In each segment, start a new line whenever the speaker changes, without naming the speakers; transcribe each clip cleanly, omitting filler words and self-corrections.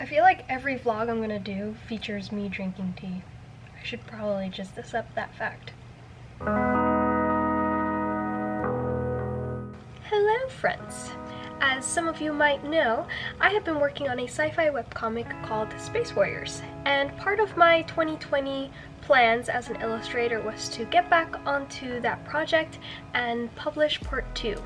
I feel like every vlog I'm gonna do features me drinking tea. I should probably just accept that fact. Hello friends! As some of you might know, I have been working on a sci-fi webcomic called Spacewarriors, and part of my 2020 plans as an illustrator was to get back onto that project and publish part 2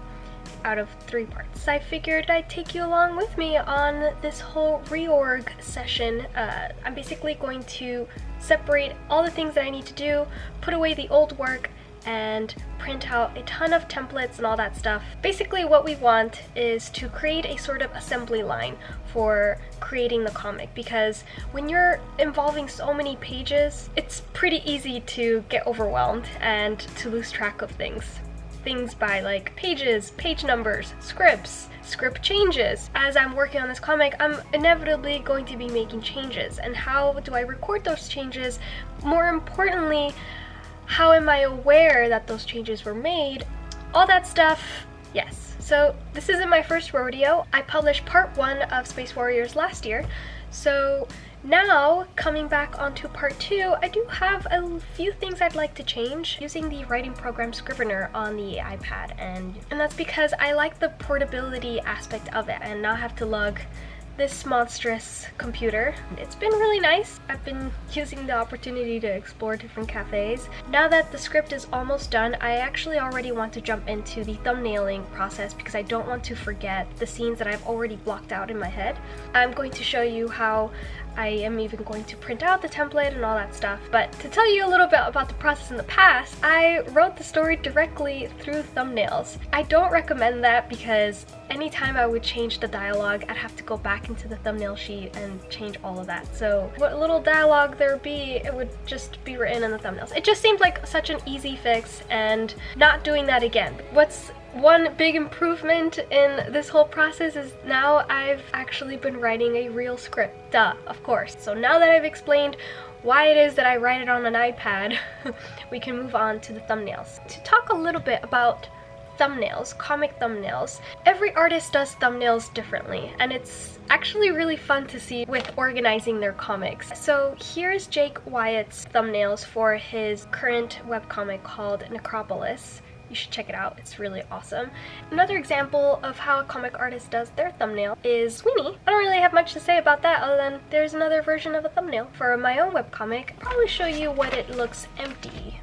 out of 3 parts. I figured I'd take you along with me on this whole reorg session. I'm basically going to separate all the things that I need to do, put away the old work, and print out a ton of templates and all that stuff. Basically what we want is to create a sort of assembly line for creating the comic, because when you're involving so many pages, it's pretty easy to get overwhelmed and to lose track of things. Things by like pages, page numbers, scripts, script changes. As I'm working on this comic, I'm inevitably going to be making changes, and how do I record those changes? More importantly, how am I aware that those changes were made? All that stuff, yes. So this isn't my first rodeo. I published part 1 of Spacewarriors last year, so now, coming back onto part 2, I do have a few things I'd like to change using the writing program Scrivener on the iPad, and that's because I like the portability aspect of it and not have to lug this monstrous computer. It's been really nice. I've been using the opportunity to explore different cafes. Now that the script is almost done, I actually already want to jump into the thumbnailing process because I don't want to forget the scenes that I've already blocked out in my head. I'm going to show you how I am even going to print out the template and all that stuff. But to tell you a little bit about the process in the past, I wrote the story directly through thumbnails. I don't recommend that because anytime I would change the dialogue, I'd have to go back into the thumbnail sheet and change all of that. So what little dialogue there would be, it would just be written in the thumbnails. It just seemed like such an easy fix, and not doing that again. What's one big improvement in this whole process is now I've actually been writing a real script. Duh, of course. So now that I've explained why it is that I write it on an iPad, we can move on to the thumbnails. To talk a little bit about thumbnails, comic thumbnails, every artist does thumbnails differently, and it's actually really fun to see with organizing their comics. So here's Jake Wyatt's thumbnails for his current webcomic called Necropolis. You should check it out, it's really awesome. Another example of how a comic artist does their thumbnail is Sweeney. I don't really have much to say about that other than there's another version of a thumbnail. For my own webcomic, I'll probably show you what it looks empty.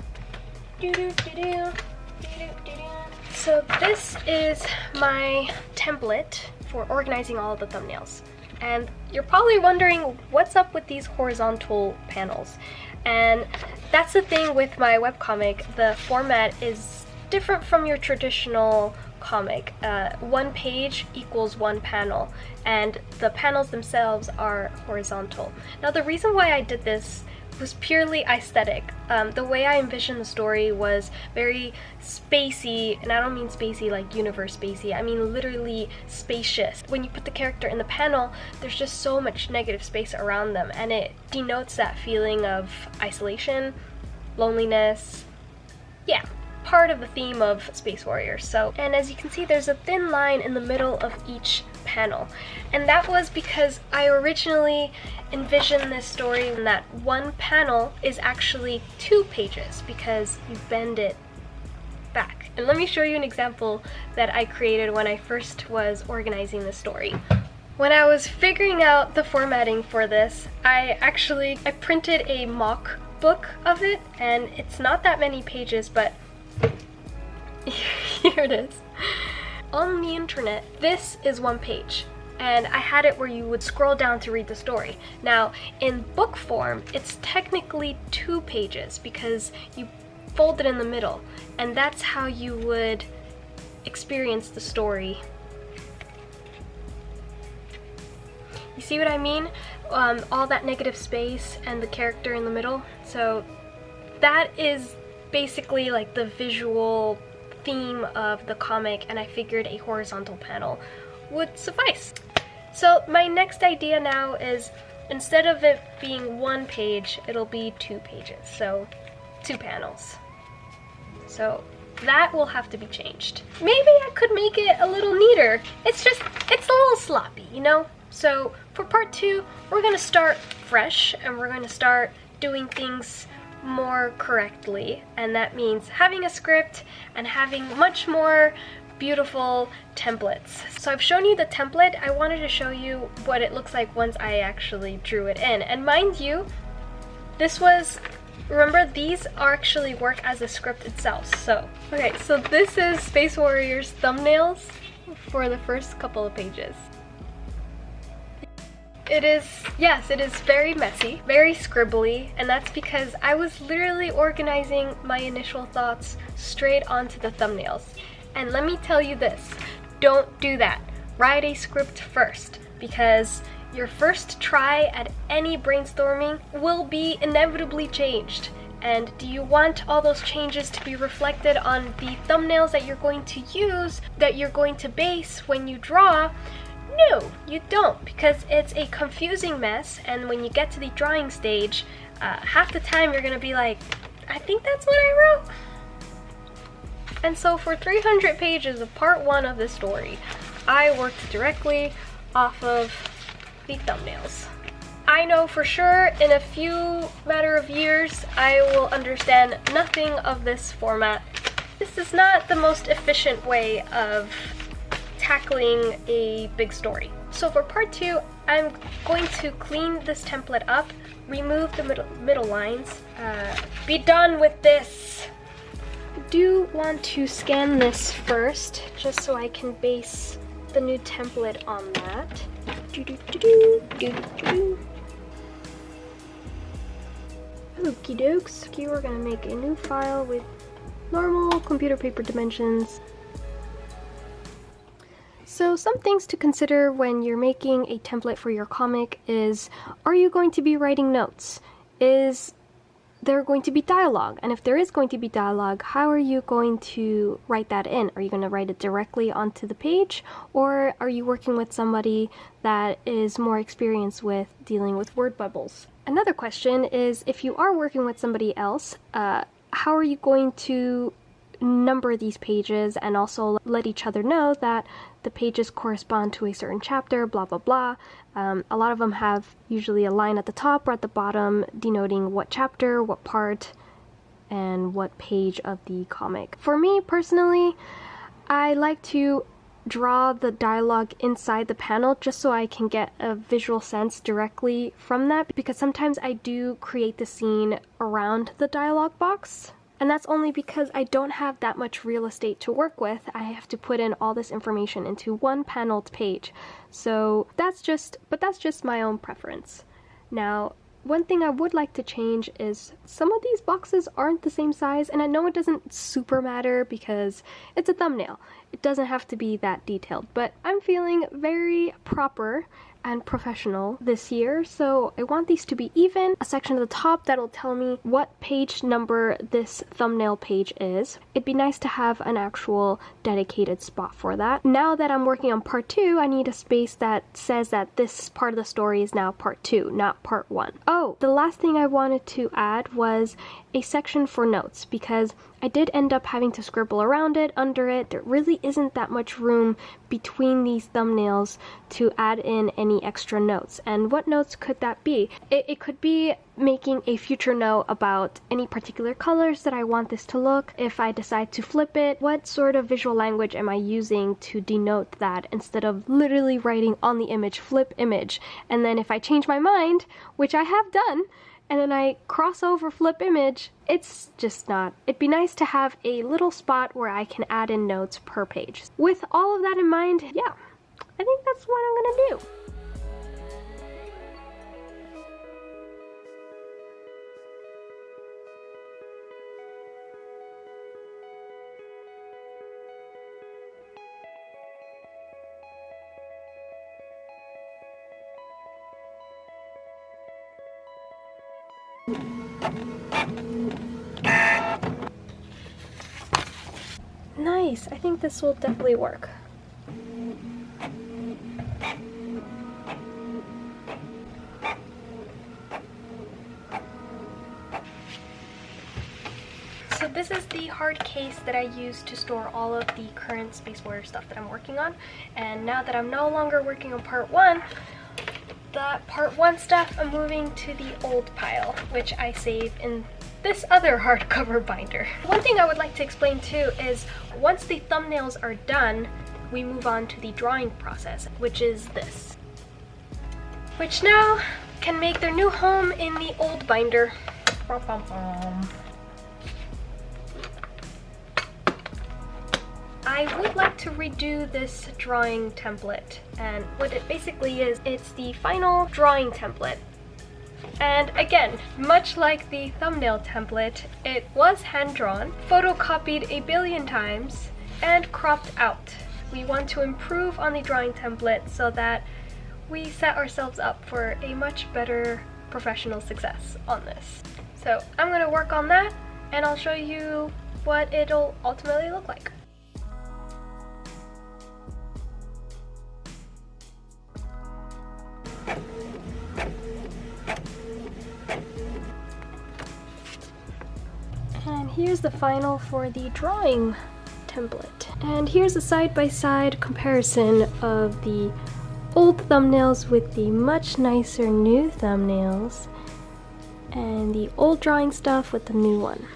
So this is my template for organizing all of the thumbnails. And you're probably wondering what's up with these horizontal panels. And that's the thing with my webcomic. The format is different from your traditional comic. 1 page equals 1 panel, and the panels themselves are horizontal. Now the reason why I did this was purely aesthetic. The way I envisioned the story was very spacey, and I don't mean spacey like universe spacey, I mean literally spacious. When you put the character in the panel, there's just so much negative space around them, and it denotes that feeling of isolation, loneliness. Yeah, part of the theme of Spacewarriors. So, and as you can see, there's a thin line in the middle of each panel, and that was because I originally envisioned this story in that 1 panel is actually 2 pages because you bend it back. And let me show you an example that I created when I first was organizing the story. When I was figuring out the formatting for this, I printed a mock book of it, and it's not that many pages, but here it is. On the internet, this is 1 page, and I had it where you would scroll down to read the story. Now, in book form, it's technically 2 pages because you fold it in the middle, and that's how you would experience the story. You see what I mean? All that negative space and the character in the middle. So that is basically like the visual theme of the comic, and I figured a horizontal panel would suffice. So my next idea now is, instead of it being 1 page, it'll be 2 pages, so 2 panels. So that will have to be changed. Maybe I could make it a little neater. It's a little sloppy, you know? So for part 2, we're going to start fresh and we're going to start doing things more correctly, and that means having a script and having much more beautiful templates. So I've shown you the template. I wanted to show you what it looks like once I actually drew it in. And mind you, this was, remember, these actually work as a script itself. So, okay, so this is Space Warriors thumbnails for the first couple of pages. It is, yes, it is very messy, very scribbly, and that's because I was literally organizing my initial thoughts straight onto the thumbnails. And let me tell you this, don't do that. Write a script first, because your first try at any brainstorming will be inevitably changed. And do you want all those changes to be reflected on the thumbnails that you're going to use, that you're going to base when you draw? No, you don't, because it's a confusing mess, and when you get to the drawing stage, half the time you're gonna be like, I think that's what I wrote. And so for 300 pages of part 1 of this story, I worked directly off of the thumbnails. I know for sure in a few matter of years, I will understand nothing of this format. This is not the most efficient way of tackling a big story. So for part 2, I'm going to clean this template up, remove the middle lines, be done with this. I do want to scan this first, just so I can base the new template on that. Okie dokes. Okay, we're gonna make a new file with normal computer paper dimensions. So some things to consider when you're making a template for your comic is, are you going to be writing notes? Is there going to be dialogue? And if there is going to be dialogue, how are you going to write that in? Are you going to write it directly onto the page? Or are you working with somebody that is more experienced with dealing with word bubbles? Another question is, if you are working with somebody else, how are you going to number these pages and also let each other know that the pages correspond to a certain chapter, blah blah blah. A lot of them have usually a line at the top or at the bottom denoting what chapter, what part, and what page of the comic. For me personally, I like to draw the dialogue inside the panel just so I can get a visual sense directly from that, because sometimes I do create the scene around the dialogue box. And that's only because I don't have that much real estate to work with. I have to put in all this information into one paneled page. So that's just my own preference. Now, one thing I would like to change is some of these boxes aren't the same size, and I know it doesn't super matter because it's a thumbnail. It doesn't have to be that detailed, but I'm feeling very proper and professional this year, so I want these to be even. A section at the top that'll tell me what page number this thumbnail page is. It'd be nice to have an actual dedicated spot for that. Now that I'm working on part 2, I need a space that says that this part of the story is now part 2, not part 1. Oh, the last thing I wanted to add was a section for notes, because I did end up having to scribble around it, under it. There really isn't that much room between these thumbnails to add in any extra notes. And what notes could that be? It could be making a future note about any particular colors that I want this to look. If I decide to flip it, what sort of visual language am I using to denote that, instead of literally writing on the image, flip image. And then if I change my mind, which I have done, and then I cross over flip image, it's just not. It'd be nice to have a little spot where I can add in notes per page. With all of that in mind, yeah, I think that's what I'm gonna do. Nice, I think this will definitely work. So this is the hard case that I use to store all of the current Space Warrior stuff that I'm working on. And now that I'm no longer working on part 1, The part 1 stuff I'm moving to the old pile, which I save in this other hardcover binder. One thing I would like to explain too is once the thumbnails are done, we move on to the drawing process, which is this, which now can make their new home in the old binder. I would like to redo this drawing template, and what it basically is, it's the final drawing template. And again, much like the thumbnail template, it was hand-drawn, photocopied a billion times, and cropped out. We want to improve on the drawing template so that we set ourselves up for a much better professional success on this. So I'm going to work on that, and I'll show you what it'll ultimately look like. And here's the final for the drawing template. And here's a side-by-side comparison of the old thumbnails with the much nicer new thumbnails, and the old drawing stuff with the new one.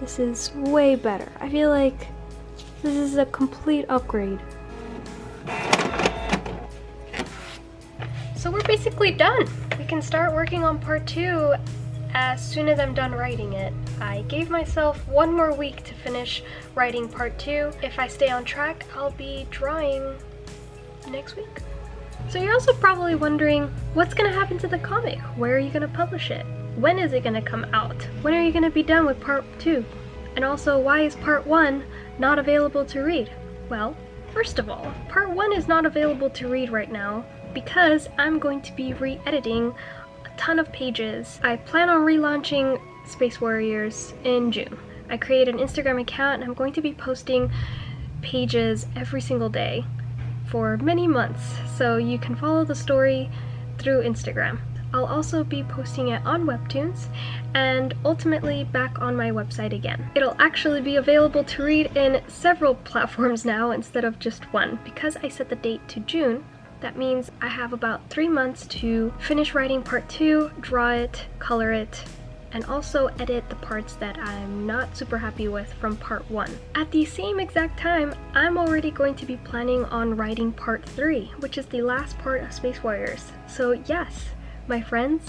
This is way better. I feel like this is a complete upgrade. So we're basically done. We can start working on part 2 as soon as I'm done writing it. I gave myself 1 more week to finish writing part 2. If I stay on track, I'll be drawing next week. So you're also probably wondering, what's gonna happen to the comic? Where are you gonna publish it? When is it gonna come out? When are you gonna be done with part 2? And also, why is part 1 not available to read? Well, first of all, part 1 is not available to read right now because I'm going to be re-editing a ton of pages. I plan on relaunching Spacewarriors in June. I created an Instagram account and I'm going to be posting pages every single day for many months, so you can follow the story through Instagram. I'll also be posting it on Webtoons and ultimately back on my website again. It'll actually be available to read in several platforms now instead of just one. Because I set the date to June, that means I have about 3 months to finish writing part 2, draw it, color it, and also edit the parts that I'm not super happy with from part 1. At the same exact time, I'm already going to be planning on writing part 3, which is the last part of Spacewarriors. So yes, my friends,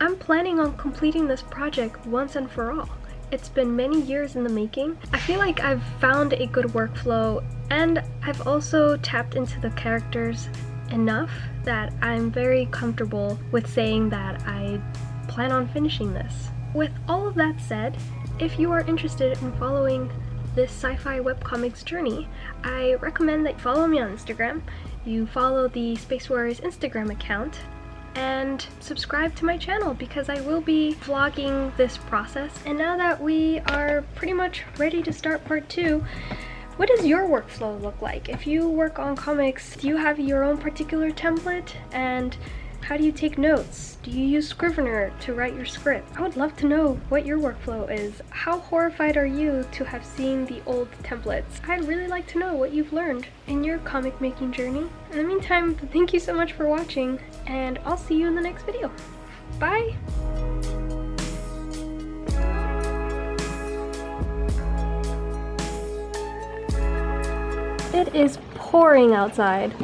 I'm planning on completing this project once and for all. It's been many years in the making. I feel like I've found a good workflow, and I've also tapped into the characters enough that I'm very comfortable with saying that I plan on finishing this. With all of that said, if you are interested in following this sci-fi webcomics journey, I recommend that you follow me on Instagram, you follow the Spacewarriors Instagram account, and subscribe to my channel because I will be vlogging this process. And now that we are pretty much ready to start part 2, what does your workflow look like? If you work on comics, do you have your own particular template? And how do you take notes? Do you use Scrivener to write your script? I would love to know what your workflow is. How horrified are you to have seen the old templates? I'd really like to know what you've learned in your comic making journey. In the meantime, thank you so much for watching, and I'll see you in the next video. Bye! It is pouring outside.